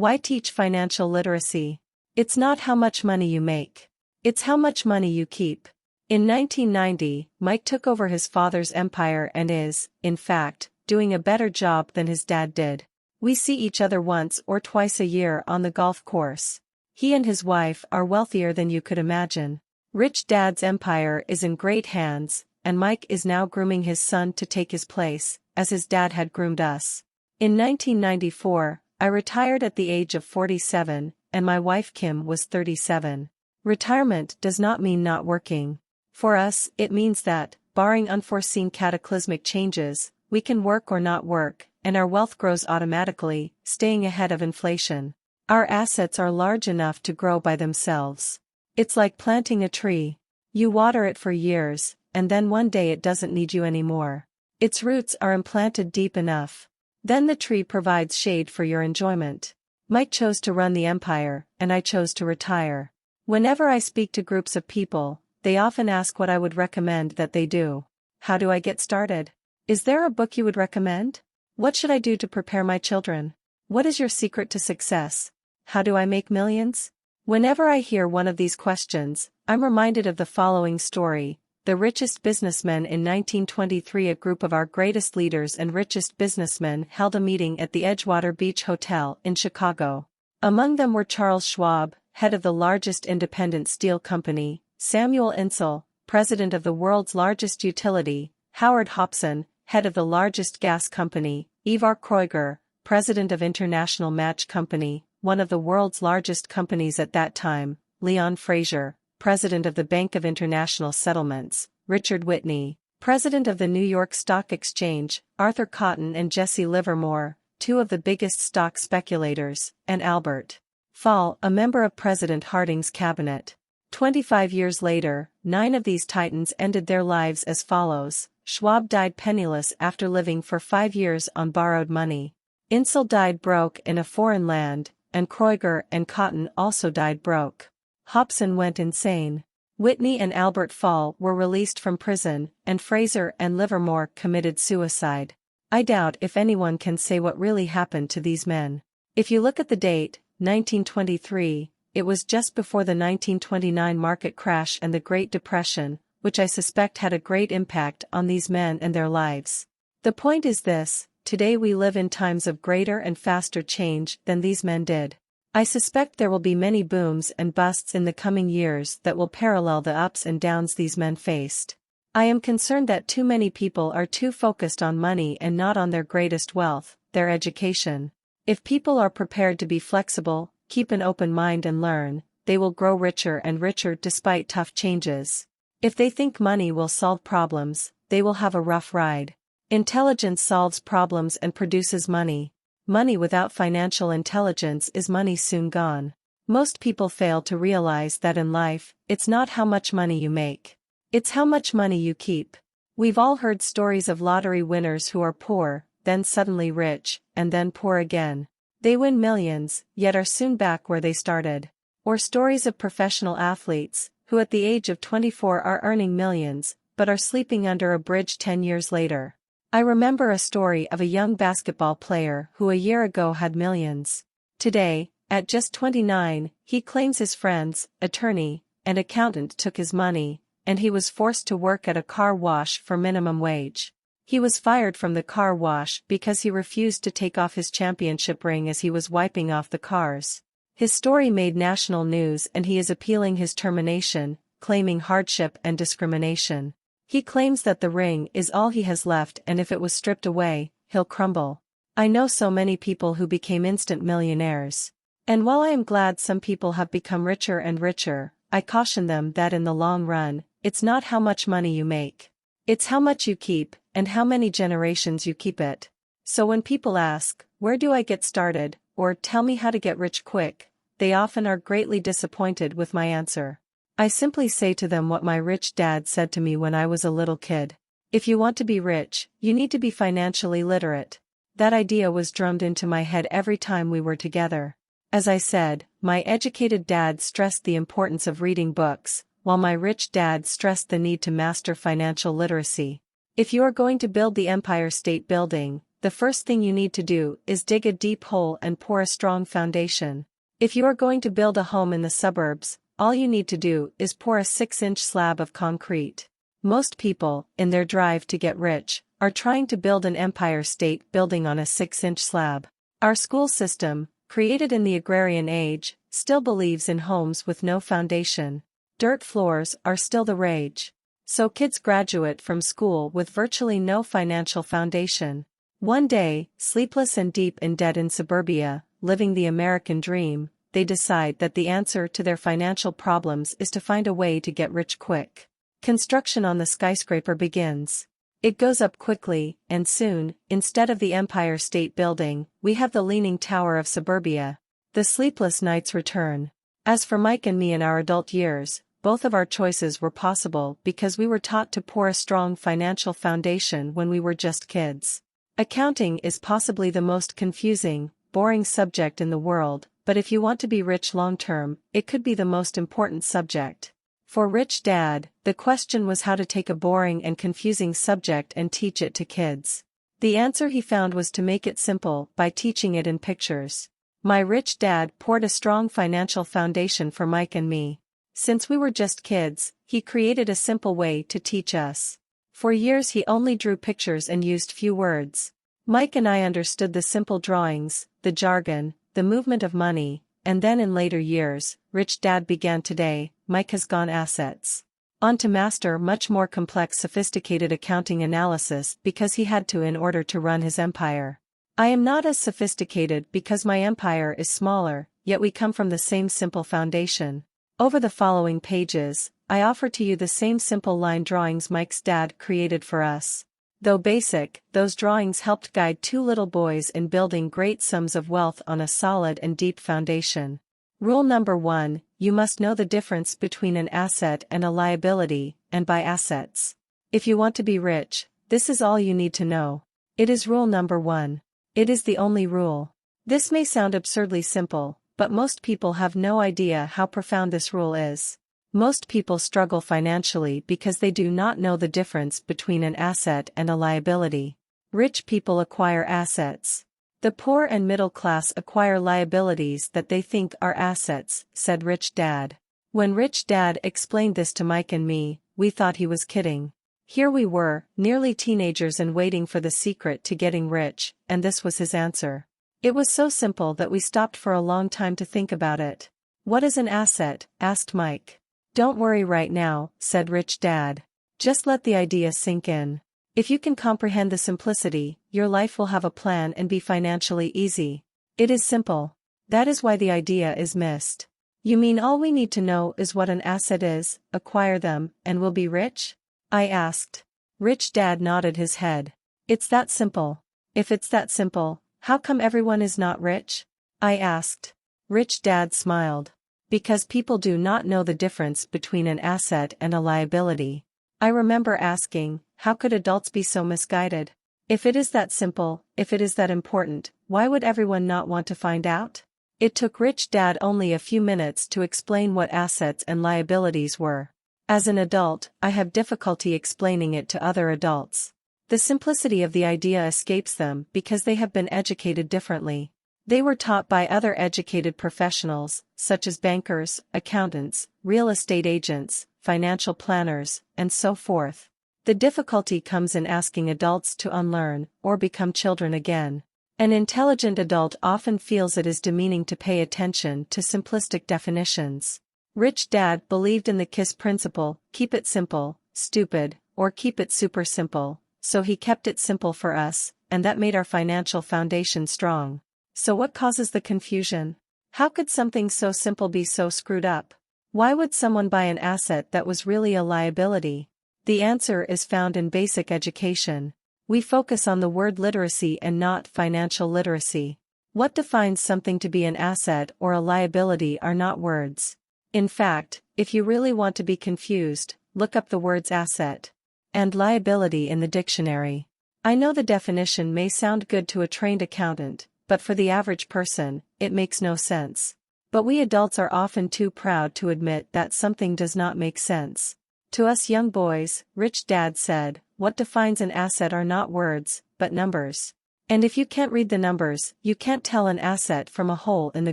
Why teach financial literacy? It's not how much money you make. It's how much money you keep. In 1990, Mike took over his father's empire and is, in fact, doing a better job than his dad did. We see each other once or twice a year on the golf course. He and his wife are wealthier than you could imagine. Rich Dad's empire is in great hands, and Mike is now grooming his son to take his place, as his dad had groomed us. In 1994, I retired at the age of 47, and my wife Kim was 37. Retirement does not mean not working. For us, it means that, barring unforeseen cataclysmic changes, we can work or not work, and our wealth grows automatically, staying ahead of inflation. Our assets are large enough to grow by themselves. It's like planting a tree. You water it for years, and then one day it doesn't need you anymore. Its roots are implanted deep enough. Then the tree provides shade for your enjoyment. Mike chose to run the empire, and I chose to retire. Whenever I speak to groups of people, they often ask what I would recommend that they do. How do I get started? Is there a book you would recommend? What should I do to prepare my children? What is your secret to success? How do I make millions? Whenever I hear one of these questions, I'm reminded of the following story. The richest businessmen in 1923. A group of our greatest leaders and richest businessmen held a meeting at the Edgewater Beach Hotel in Chicago. Among them were Charles Schwab, head of the largest independent steel company, Samuel Insull, president of the world's largest utility, Howard Hopson, head of the largest gas company, Ivar Kreuger, president of International Match Company, one of the world's largest companies at that time, Leon Fraser, president of the Bank of International Settlements, Richard Whitney, president of the New York Stock Exchange, Arthur Cotton and Jesse Livermore, two of the biggest stock speculators, and Albert Fall, a member of President Harding's cabinet. 25 years later, 9 of these titans ended their lives as follows. Schwab died penniless after living for 5 years on borrowed money. Insull died broke in a foreign land, and Kreuger and Cotton also died broke. Hopson went insane. Whitney and Albert Fall were released from prison, and Fraser and Livermore committed suicide. I doubt if anyone can say what really happened to these men. If you look at the date, 1923, it was just before the 1929 market crash and the Great Depression, which I suspect had a great impact on these men and their lives. The point is this: today we live in times of greater and faster change than these men did. I suspect there will be many booms and busts in the coming years that will parallel the ups and downs these men faced. I am concerned that too many people are too focused on money and not on their greatest wealth, their education. If people are prepared to be flexible, keep an open mind and learn, they will grow richer and richer despite tough changes. If they think money will solve problems, they will have a rough ride. Intelligence solves problems and produces money. Money without financial intelligence is money soon gone. Most people fail to realize that in life, it's not how much money you make. It's how much money you keep. We've all heard stories of lottery winners who are poor, then suddenly rich, and then poor again. They win millions, yet are soon back where they started. Or stories of professional athletes, who at the age of 24 are earning millions, but are sleeping under a bridge 10 years later. I remember a story of a young basketball player who a year ago had millions. Today, at just 29, he claims his friends, attorney, and accountant took his money, and he was forced to work at a car wash for minimum wage. He was fired from the car wash because he refused to take off his championship ring as he was wiping off the cars. His story made national news and he is appealing his termination, claiming hardship and discrimination. He claims that the ring is all he has left and if it was stripped away, he'll crumble. I know so many people who became instant millionaires. And while I am glad some people have become richer and richer, I caution them that in the long run, it's not how much money you make. It's how much you keep, and how many generations you keep it. So when people ask, where do I get started, or tell me how to get rich quick, they often are greatly disappointed with my answer. I simply say to them what my rich dad said to me when I was a little kid. If you want to be rich, you need to be financially literate. That idea was drummed into my head every time we were together. As I said, my educated dad stressed the importance of reading books, while my rich dad stressed the need to master financial literacy. If you are going to build the Empire State Building, the first thing you need to do is dig a deep hole and pour a strong foundation. If you are going to build a home in the suburbs, all you need to do is pour a 6-inch slab of concrete. Most people, in their drive to get rich, are trying to build an empire state building on a 6-inch slab. Our school system, created in the agrarian age, still believes in homes with no foundation. Dirt floors are still the rage. So kids graduate from school with virtually no financial foundation. One day, sleepless and deep in debt in suburbia, living the American dream, they decide that the answer to their financial problems is to find a way to get rich quick. Construction on the skyscraper begins. It goes up quickly, and soon, instead of the Empire State Building, we have the Leaning Tower of suburbia. The sleepless nights return. As for Mike and me in our adult years, both of our choices were possible because we were taught to pour a strong financial foundation when we were just kids. Accounting is possibly the most confusing, boring subject in the world, but if you want to be rich long-term, it could be the most important subject. For Rich Dad, the question was how to take a boring and confusing subject and teach it to kids. The answer he found was to make it simple by teaching it in pictures. My rich dad poured a strong financial foundation for Mike and me. Since we were just kids, he created a simple way to teach us. For years he only drew pictures and used few words. Mike and I understood the simple drawings, the jargon, the movement of money, and then in later years, Rich Dad began today, Mike has gone assets. On to master much more complex sophisticated accounting analysis because he had to in order to run his empire. I am not as sophisticated because my empire is smaller, yet we come from the same simple foundation. Over the following pages, I offer to you the same simple line drawings Mike's dad created for us. Though basic, those drawings helped guide two little boys in building great sums of wealth on a solid and deep foundation. Rule number 1, you must know the difference between an asset and a liability, and by assets. If you want to be rich, this is all you need to know. It is rule number 1. It is the only rule. This may sound absurdly simple, but most people have no idea how profound this rule is. Most people struggle financially because they do not know the difference between an asset and a liability. Rich people acquire assets. The poor and middle class acquire liabilities that they think are assets, said Rich Dad. When Rich Dad explained this to Mike and me, we thought he was kidding. Here we were, nearly teenagers and waiting for the secret to getting rich, and this was his answer. It was so simple that we stopped for a long time to think about it. What is an asset? Asked Mike. Don't worry right now, said Rich Dad. Just let the idea sink in. If you can comprehend the simplicity, your life will have a plan and be financially easy. It is simple. That is why the idea is missed. You mean all we need to know is what an asset is, acquire them, and we'll be rich? I asked. Rich Dad nodded his head. It's that simple. If it's that simple, how come everyone is not rich? I asked. Rich Dad smiled. Because people do not know the difference between an asset and a liability. I remember asking, how could adults be so misguided? If it is that simple, if it is that important, why would everyone not want to find out? It took Rich Dad only a few minutes to explain what assets and liabilities were. As an adult, I have difficulty explaining it to other adults. The simplicity of the idea escapes them because they have been educated differently. They were taught by other educated professionals, such as bankers, accountants, real estate agents, financial planners, and so forth. The difficulty comes in asking adults to unlearn, or become children again. An intelligent adult often feels it is demeaning to pay attention to simplistic definitions. Rich Dad believed in the KISS principle, keep it simple, stupid, or keep it super simple, so he kept it simple for us, and that made our financial foundation strong. So what causes the confusion? How could something so simple be so screwed up? Why would someone buy an asset that was really a liability? The answer is found in basic education. We focus on the word literacy and not financial literacy. What defines something to be an asset or a liability are not words. In fact, if you really want to be confused, look up the words asset and liability in the dictionary. I know the definition may sound good to a trained accountant, but for the average person, it makes no sense. But we adults are often too proud to admit that something does not make sense. To us young boys, Rich Dad said, what defines an asset are not words, but numbers. And if you can't read the numbers, you can't tell an asset from a hole in the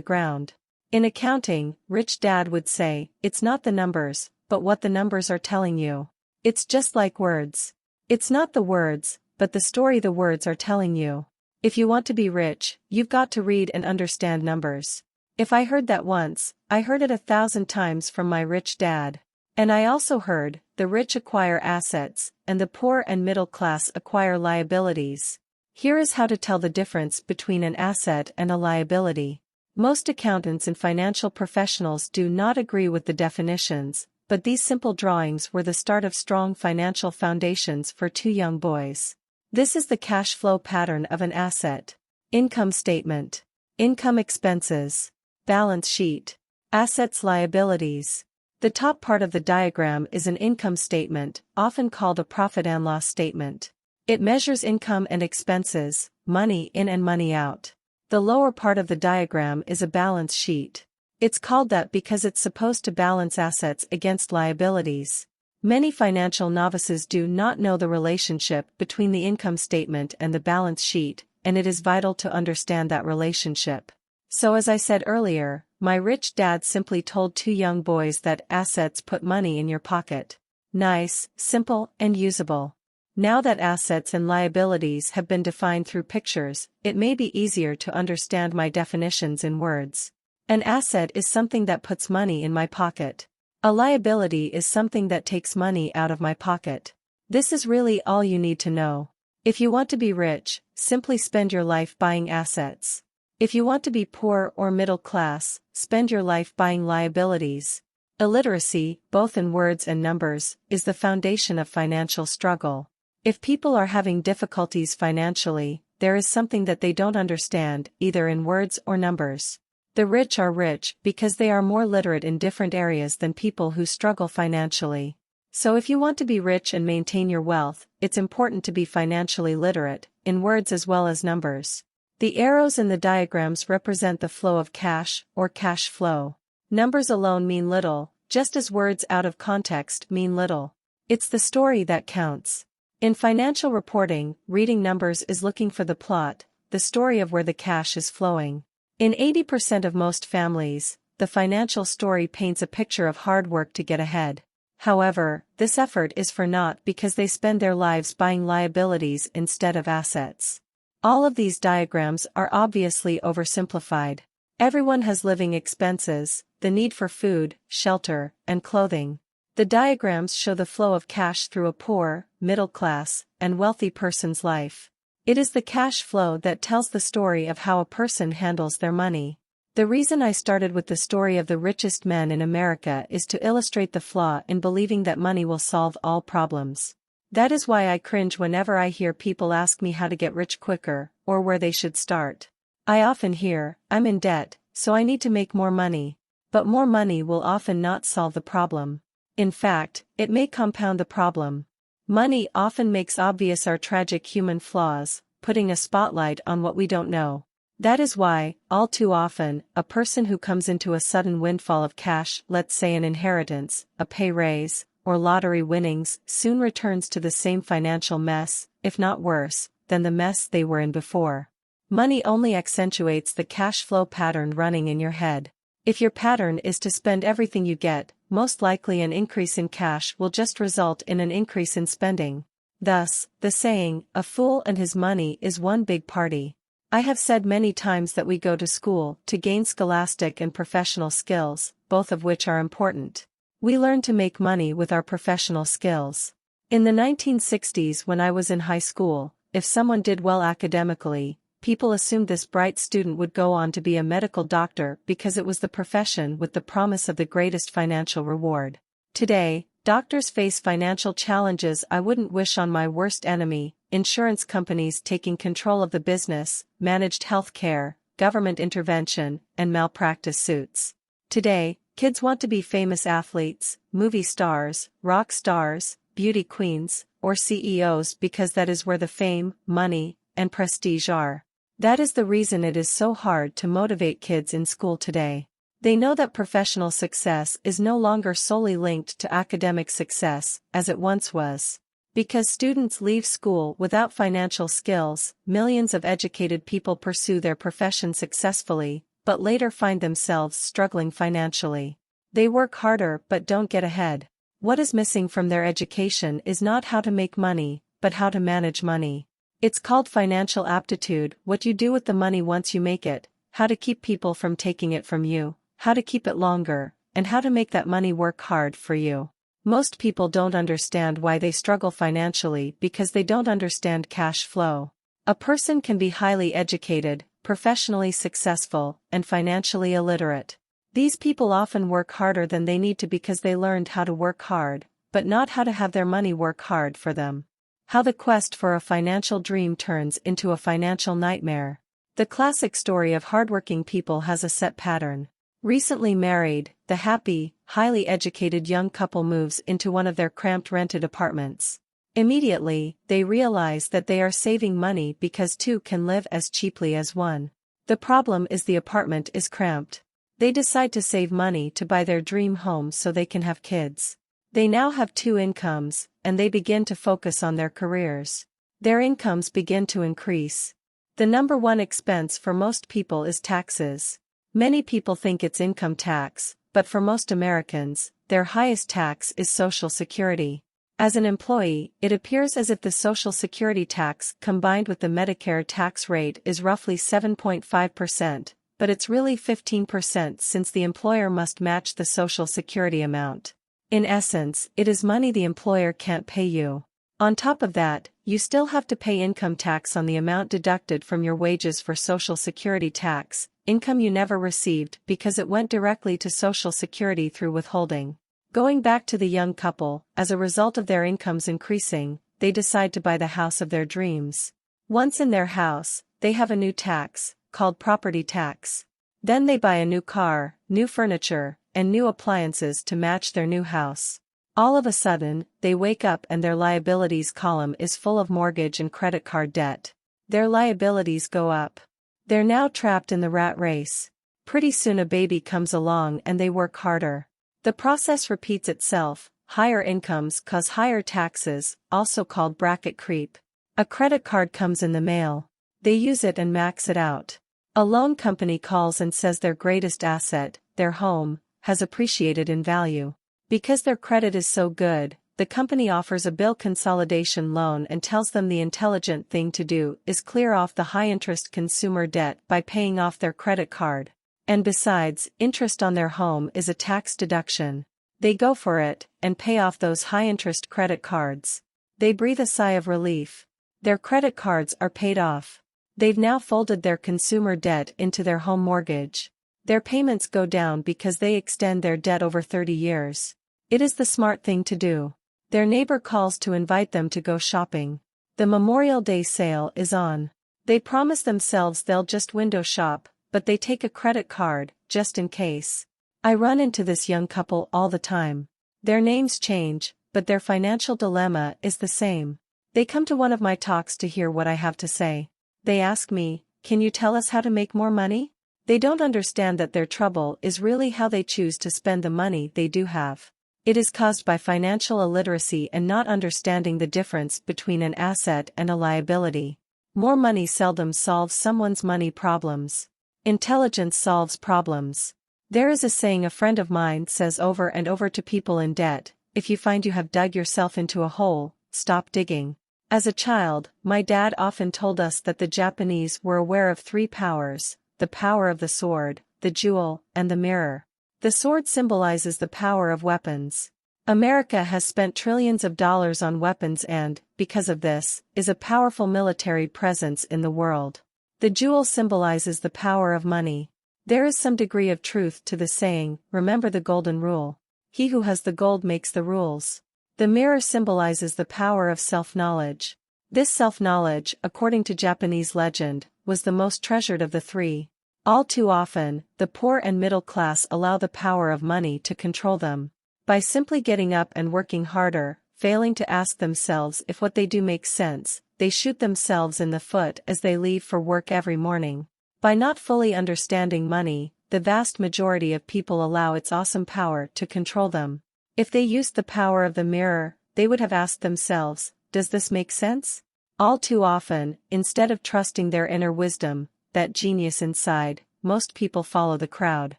ground. In accounting, Rich Dad would say, it's not the numbers, but what the numbers are telling you. It's just like words. It's not the words, but the story the words are telling you. If you want to be rich, you've got to read and understand numbers. If I heard that once, I heard it 1,000 times from my rich dad. And I also heard, the rich acquire assets, and the poor and middle class acquire liabilities. Here is how to tell the difference between an asset and a liability. Most accountants and financial professionals do not agree with the definitions, but these simple drawings were the start of strong financial foundations for two young boys. This is the cash flow pattern of an asset. Income statement. Income expenses. Balance sheet. Assets liabilities. The top part of the diagram is an income statement, often called a profit and loss statement. It measures income and expenses, money in and money out. The lower part of the diagram is a balance sheet. It's called that because it's supposed to balance assets against liabilities. Many financial novices do not know the relationship between the income statement and the balance sheet, and it is vital to understand that relationship. So as I said earlier, my rich dad simply told two young boys that assets put money in your pocket. Nice, simple, and usable. Now that assets and liabilities have been defined through pictures, it may be easier to understand my definitions in words. An asset is something that puts money in my pocket. A liability is something that takes money out of my pocket. This is really all you need to know. If you want to be rich, simply spend your life buying assets. If you want to be poor or middle class, spend your life buying liabilities. Illiteracy, both in words and numbers, is the foundation of financial struggle. If people are having difficulties financially, there is something that they don't understand, either in words or numbers. The rich are rich because they are more literate in different areas than people who struggle financially. So if you want to be rich and maintain your wealth, it's important to be financially literate, in words as well as numbers. The arrows in the diagrams represent the flow of cash, or cash flow. Numbers alone mean little, just as words out of context mean little. It's the story that counts. In financial reporting, reading numbers is looking for the plot, the story of where the cash is flowing. In 80% of most families, the financial story paints a picture of hard work to get ahead. However, this effort is for naught because they spend their lives buying liabilities instead of assets. All of these diagrams are obviously oversimplified. Everyone has living expenses, the need for food, shelter, and clothing. The diagrams show the flow of cash through a poor, middle class, and wealthy person's life. It is the cash flow that tells the story of how a person handles their money. The reason I started with the story of the richest men in America is to illustrate the flaw in believing that money will solve all problems. That is why I cringe whenever I hear people ask me how to get rich quicker, or where they should start. I often hear, I'm in debt, so I need to make more money. But more money will often not solve the problem. In fact, it may compound the problem. Money often makes obvious our tragic human flaws, putting a spotlight on what we don't know. That is why, all too often, a person who comes into a sudden windfall of cash, let's say an inheritance, a pay raise, or lottery winnings, soon returns to the same financial mess, if not worse, than the mess they were in before. Money only accentuates the cash flow pattern running in your head. If your pattern is to spend everything you get, most likely an increase in cash will just result in an increase in spending. Thus, the saying, a fool and his money is one big party. I have said many times that we go to school to gain scholastic and professional skills, both of which are important. We learn to make money with our professional skills. In the 1960s, when I was in high school, if someone did well academically, people assumed this bright student would go on to be a medical doctor because it was the profession with the promise of the greatest financial reward. Today, doctors face financial challenges I wouldn't wish on my worst enemy: insurance companies taking control of the business, managed health care, government intervention, and malpractice suits. Today, kids want to be famous athletes, movie stars, rock stars, beauty queens, or CEOs because that is where the fame, money, and prestige are. That is the reason it is so hard to motivate kids in school today. They know that professional success is no longer solely linked to academic success, as it once was. Because students leave school without financial skills, millions of educated people pursue their profession successfully, but later find themselves struggling financially. They work harder but don't get ahead. What is missing from their education is not how to make money, but how to manage money. It's called financial aptitude: what you do with the money once you make it, how to keep people from taking it from you, how to keep it longer, and how to make that money work hard for you. Most people don't understand why they struggle financially because they don't understand cash flow. A person can be highly educated, professionally successful, and financially illiterate. These people often work harder than they need to because they learned how to work hard, but not how to have their money work hard for them. How the quest for a financial dream turns into a financial nightmare. The classic story of hardworking people has a set pattern. Recently married, the happy, highly educated young couple moves into one of their cramped rented apartments. Immediately, they realize that they are saving money because two can live as cheaply as one. The problem is the apartment is cramped. They decide to save money to buy their dream home so they can have kids. They now have two incomes, and they begin to focus on their careers. Their incomes begin to increase. The number one expense for most people is taxes. Many people think it's income tax, but for most Americans, their highest tax is Social Security. As an employee, it appears as if the Social Security tax combined with the Medicare tax rate is roughly 7.5%, but it's really 15% since the employer must match the Social Security amount. In essence, it is money the employer can't pay you. On top of that, you still have to pay income tax on the amount deducted from your wages for Social Security tax, income you never received because it went directly to Social Security through withholding. Going back to the young couple, as a result of their incomes increasing, they decide to buy the house of their dreams. Once in their house, they have a new tax, called property tax. Then they buy a new car, new furniture, and new appliances to match their new house. All of a sudden, they wake up and their liabilities column is full of mortgage and credit card debt. Their liabilities go up. They're now trapped in the rat race. Pretty soon a baby comes along and they work harder. The process repeats itself. Higher incomes cause higher taxes, also called bracket creep. A credit card comes in the mail. They use it and max it out. A loan company calls and says their greatest asset, their home, has appreciated in value. Because their credit is so good, the company offers a bill consolidation loan and tells them the intelligent thing to do is clear off the high-interest consumer debt by paying off their credit card. And besides, interest on their home is a tax deduction. They go for it, and pay off those high-interest credit cards. They breathe a sigh of relief. Their credit cards are paid off. They've now folded their consumer debt into their home mortgage. Their payments go down because they extend their debt over 30 years. It is the smart thing to do. Their neighbor calls to invite them to go shopping. The Memorial Day sale is on. They promise themselves they'll just window shop, but they take a credit card, just in case. I run into this young couple all the time. Their names change, but their financial dilemma is the same. They come to one of my talks to hear what I have to say. They ask me, "Can you tell us how to make more money?" They don't understand that their trouble is really how they choose to spend the money they do have. It is caused by financial illiteracy and not understanding the difference between an asset and a liability. More money seldom solves someone's money problems. Intelligence solves problems. There is a saying a friend of mine says over and over to people in debt: if you find you have dug yourself into a hole, stop digging. As a child, my dad often told us that the Japanese were aware of three powers: the power of the sword, the jewel, and the mirror. The sword symbolizes the power of weapons. America has spent trillions of dollars on weapons and, because of this, is a powerful military presence in the world. The jewel symbolizes the power of money. There is some degree of truth to the saying, remember the golden rule. He who has the gold makes the rules. The mirror symbolizes the power of self-knowledge. This self-knowledge, according to Japanese legend, was the most treasured of the three. All too often, the poor and middle class allow the power of money to control them. By simply getting up and working harder, failing to ask themselves if what they do makes sense, they shoot themselves in the foot as they leave for work every morning. By not fully understanding money, the vast majority of people allow its awesome power to control them. If they used the power of the mirror, they would have asked themselves, Does this make sense? All too often, instead of trusting their inner wisdom, that genius inside, most people follow the crowd.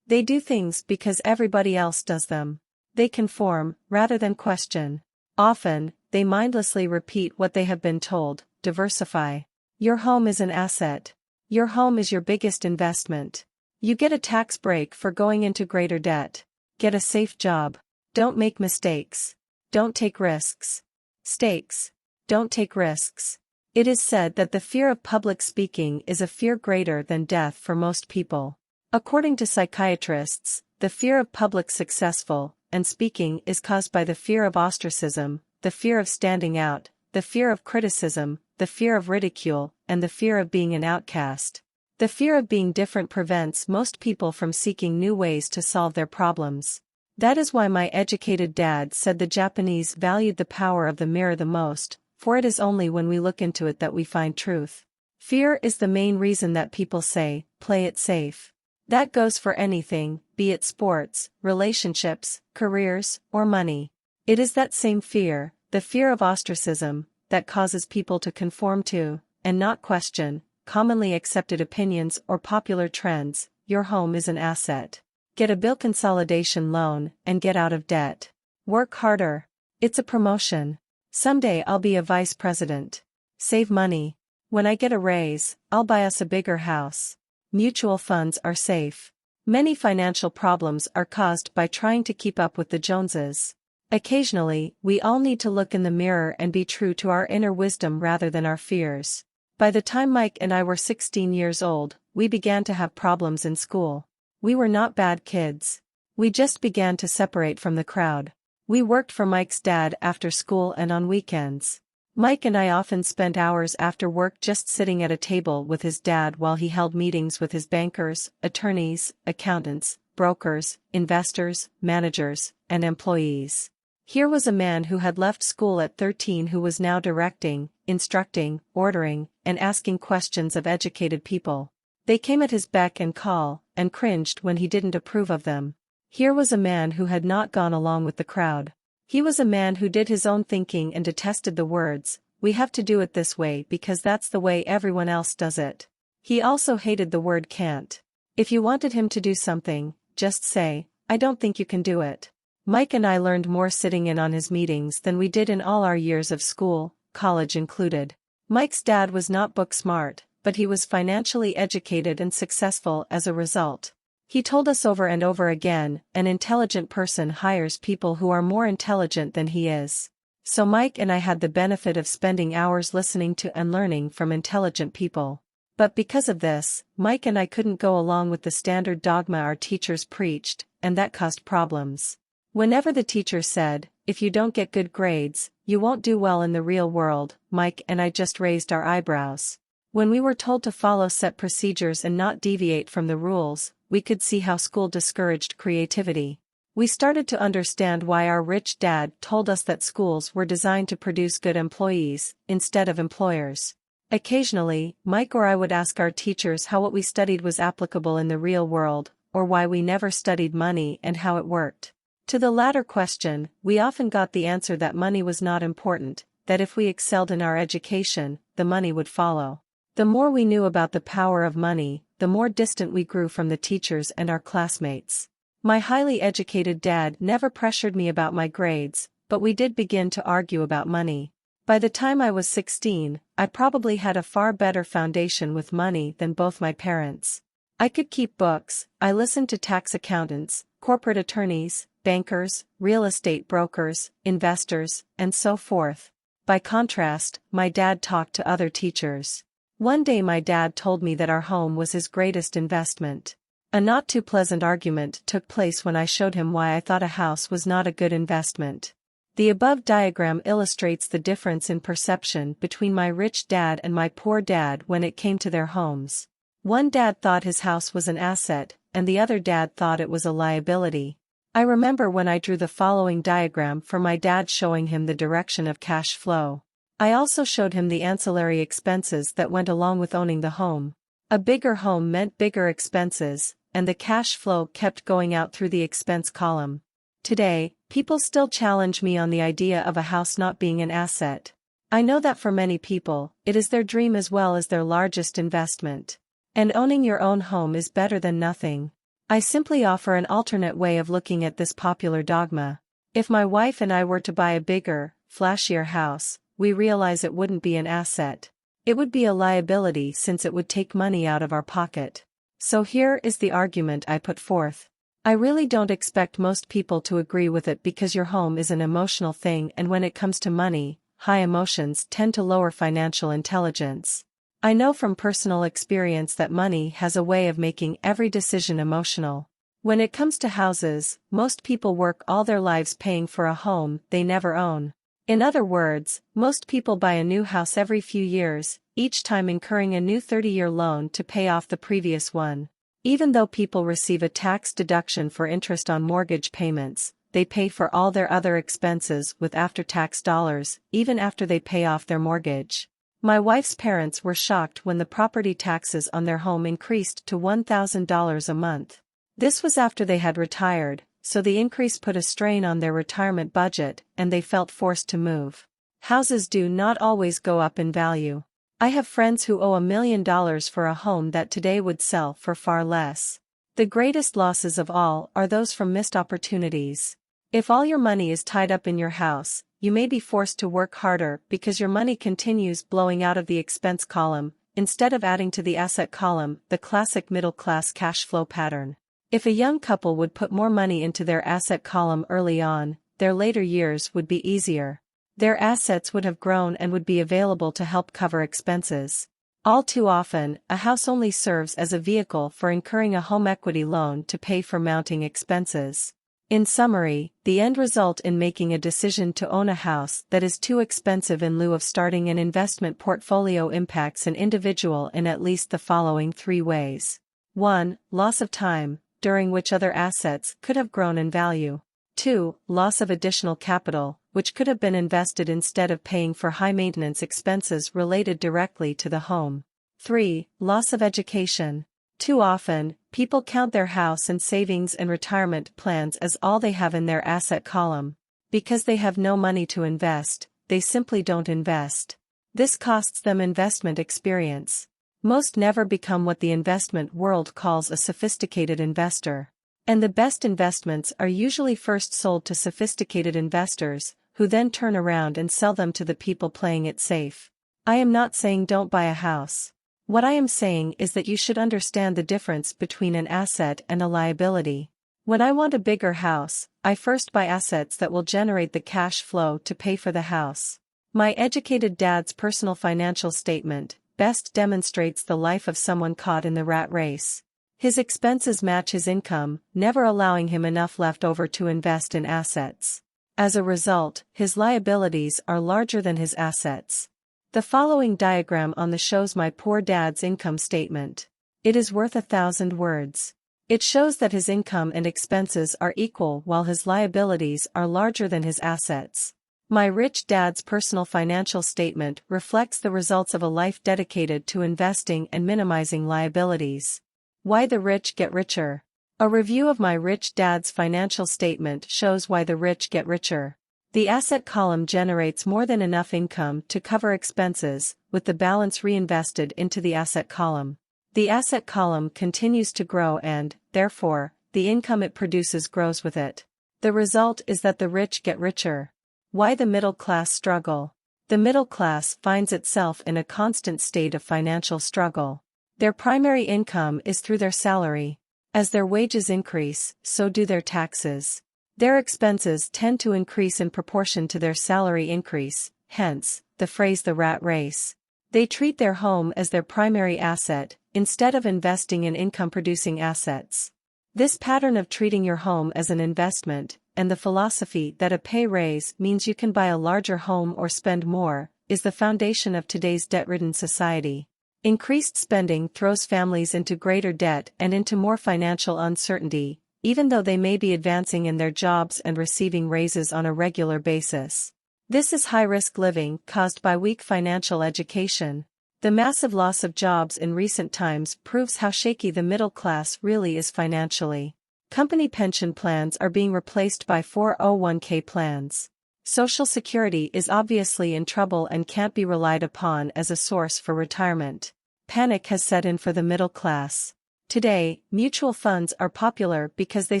They do things because everybody else does them. They conform, rather than question. Often, they mindlessly repeat what they have been told. Diversify. Your home is an asset. Your home is your biggest investment. You get a tax break for going into greater debt. Get a safe job. Don't make mistakes. Don't take risks. Stakes. Don't take risks. It is said that the fear of public speaking is a fear greater than death for most people. According to psychiatrists, the fear of public successful and speaking is caused by the fear of ostracism, the fear of standing out, the fear of criticism, the fear of ridicule, and the fear of being an outcast. The fear of being different prevents most people from seeking new ways to solve their problems. That is why my educated dad said the Japanese valued the power of the mirror the most, for it is only when we look into it that we find truth. Fear is the main reason that people say, play it safe. That goes for anything, be it sports, relationships, careers, or money. It is that same fear, the fear of ostracism, that causes people to conform to, and not question, commonly accepted opinions or popular trends. Your home is an asset. Get a bill consolidation loan and get out of debt. Work harder. It's a promotion. Someday I'll be a vice president. Save money. When I get a raise, I'll buy us a bigger house. Mutual funds are safe. Many financial problems are caused by trying to keep up with the Joneses. Occasionally, we all need to look in the mirror and be true to our inner wisdom rather than our fears. By the time Mike and I were 16 years old, we began to have problems in school. We were not bad kids. We just began to separate from the crowd. We worked for Mike's dad after school and on weekends. Mike and I often spent hours after work just sitting at a table with his dad while he held meetings with his bankers, attorneys, accountants, brokers, investors, managers, and employees. Here was a man who had left school at 13 who was now directing, instructing, ordering, and asking questions of educated people. They came at his beck and call, and cringed when he didn't approve of them. Here was a man who had not gone along with the crowd. He was a man who did his own thinking and detested the words, "We have to do it this way because that's the way everyone else does it." He also hated the word can't. If you wanted him to do something, just say, "I don't think you can do it." Mike and I learned more sitting in on his meetings than we did in all our years of school, college included. Mike's dad was not book smart, but he was financially educated and successful as a result. He told us over and over again, an intelligent person hires people who are more intelligent than he is. So Mike and I had the benefit of spending hours listening to and learning from intelligent people. But because of this, Mike and I couldn't go along with the standard dogma our teachers preached, and that caused problems. Whenever the teacher said, "If you don't get good grades, you won't do well in the real world," Mike and I just raised our eyebrows. When we were told to follow set procedures and not deviate from the rules, we could see how school discouraged creativity. We started to understand why our rich dad told us that schools were designed to produce good employees, instead of employers. Occasionally, Mike or I would ask our teachers how what we studied was applicable in the real world, or why we never studied money and how it worked. To the latter question, we often got the answer that money was not important, that if we excelled in our education, the money would follow. The more we knew about the power of money, the more distant we grew from the teachers and our classmates. My highly educated dad never pressured me about my grades, but we did begin to argue about money. By the time I was 16, I probably had a far better foundation with money than both my parents. I could keep books, I listened to tax accountants, corporate attorneys, bankers, real estate brokers, investors, and so forth. By contrast, my dad talked to other teachers. One day my dad told me that our home was his greatest investment. A not too pleasant argument took place when I showed him why I thought a house was not a good investment. The above diagram illustrates the difference in perception between my rich dad and my poor dad when it came to their homes. One dad thought his house was an asset, and the other dad thought it was a liability. I remember when I drew the following diagram for my dad showing him the direction of cash flow. I also showed him the ancillary expenses that went along with owning the home. A bigger home meant bigger expenses, and the cash flow kept going out through the expense column. Today, people still challenge me on the idea of a house not being an asset. I know that for many people, it is their dream as well as their largest investment. And owning your own home is better than nothing. I simply offer an alternate way of looking at this popular dogma. If my wife and I were to buy a bigger, flashier house, we realize it wouldn't be an asset. It would be a liability since it would take money out of our pocket. So here is the argument I put forth. I really don't expect most people to agree with it because your home is an emotional thing, and when it comes to money, high emotions tend to lower financial intelligence. I know from personal experience that money has a way of making every decision emotional. When it comes to houses, most people work all their lives paying for a home they never own. In other words, most people buy a new house every few years, each time incurring a new 30-year loan to pay off the previous one. Even though people receive a tax deduction for interest on mortgage payments, they pay for all their other expenses with after-tax dollars, even after they pay off their mortgage. My wife's parents were shocked when the property taxes on their home increased to $1,000 a month. This was after they had retired, so the increase put a strain on their retirement budget, and they felt forced to move. Houses do not always go up in value. I have friends who owe $1 million for a home that today would sell for far less. The greatest losses of all are those from missed opportunities. If all your money is tied up in your house, you may be forced to work harder because your money continues blowing out of the expense column, instead of adding to the asset column, the classic middle-class cash flow pattern. If a young couple would put more money into their asset column early on, their later years would be easier. Their assets would have grown and would be available to help cover expenses. All too often, a house only serves as a vehicle for incurring a home equity loan to pay for mounting expenses. In summary, the end result in making a decision to own a house that is too expensive in lieu of starting an investment portfolio impacts an individual in at least the following 3 ways. 1. Loss of time, during which other assets could have grown in value. 2. Loss of additional capital, which could have been invested instead of paying for high-maintenance expenses related directly to the home. 3. Loss of education. Too often, people count their house and savings and retirement plans as all they have in their asset column. Because they have no money to invest, they simply don't invest. This costs them investment experience. Most never become what the investment world calls a sophisticated investor. And the best investments are usually first sold to sophisticated investors, who then turn around and sell them to the people playing it safe. I am not saying don't buy a house. What I am saying is that you should understand the difference between an asset and a liability. When I want a bigger house, I first buy assets that will generate the cash flow to pay for the house. My educated dad's personal financial statement best demonstrates the life of someone caught in the rat race. His expenses match his income, never allowing him enough left over to invest in assets. As a result, his liabilities are larger than his assets. The following diagram on the shows my poor dad's income statement. It is worth 1,000 words. It shows that his income and expenses are equal while his liabilities are larger than his assets. My rich dad's personal financial statement reflects the results of a life dedicated to investing and minimizing liabilities. Why the rich get richer. A review of my rich dad's financial statement shows why the rich get richer. The asset column generates more than enough income to cover expenses, with the balance reinvested into the asset column. The asset column continues to grow and, therefore, the income it produces grows with it. The result is that the rich get richer. Why the middle class struggle? The middle class finds itself in a constant state of financial struggle. Their primary income is through their salary. As their wages increase, so do their taxes. Their expenses tend to increase in proportion to their salary increase, hence, the phrase the rat race. They treat their home as their primary asset, instead of investing in income-producing assets. This pattern of treating your home as an investment, and the philosophy that a pay raise means you can buy a larger home or spend more, is the foundation of today's debt-ridden society. Increased spending throws families into greater debt and into more financial uncertainty, even though they may be advancing in their jobs and receiving raises on a regular basis. This is high-risk living caused by weak financial education. The massive loss of jobs in recent times proves how shaky the middle class really is financially. Company pension plans are being replaced by 401k plans. Social Security is obviously in trouble and can't be relied upon as a source for retirement. Panic has set in for the middle class. Today, mutual funds are popular because they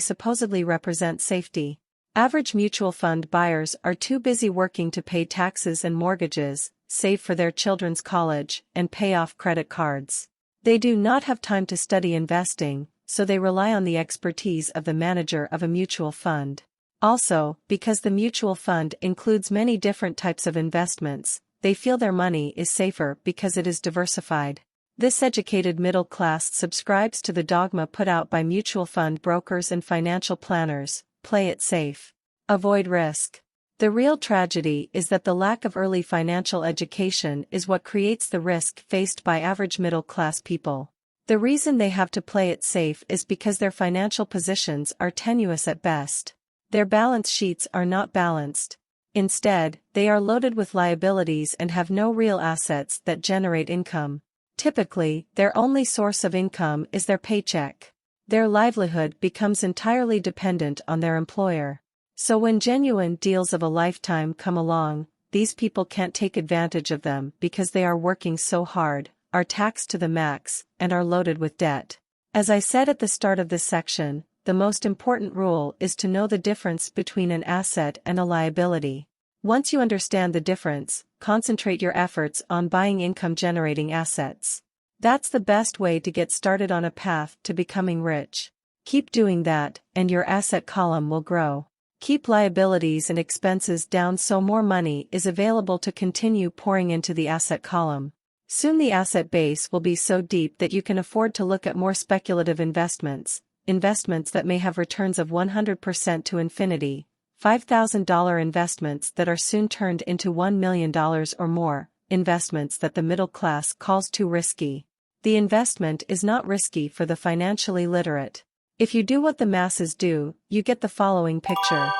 supposedly represent safety. Average mutual fund buyers are too busy working to pay taxes and mortgages, save for their children's college, and pay off credit cards. They do not have time to study investing, so they rely on the expertise of the manager of a mutual fund. Also, because the mutual fund includes many different types of investments, they feel their money is safer because it is diversified. This educated middle class subscribes to the dogma put out by mutual fund brokers and financial planners: play it safe. Avoid risk. The real tragedy is that the lack of early financial education is what creates the risk faced by average middle class people. The reason they have to play it safe is because their financial positions are tenuous at best. Their balance sheets are not balanced. Instead, they are loaded with liabilities and have no real assets that generate income. Typically, their only source of income is their paycheck. Their livelihood becomes entirely dependent on their employer. So when genuine deals of a lifetime come along, these people can't take advantage of them because they are working so hard, are taxed to the max, and are loaded with debt. As I said at the start of this section, the most important rule is to know the difference between an asset and a liability. Once you understand the difference, concentrate your efforts on buying income-generating assets. That's the best way to get started on a path to becoming rich. Keep doing that, and your asset column will grow. Keep liabilities and expenses down so more money is available to continue pouring into the asset column. Soon the asset base will be so deep that you can afford to look at more speculative investments that may have returns of 100% to infinity, $5,000 investments that are soon turned into $1 million or more, investments that the middle class calls too risky. The investment is not risky for the financially literate. If you do what the masses do, you get the following picture.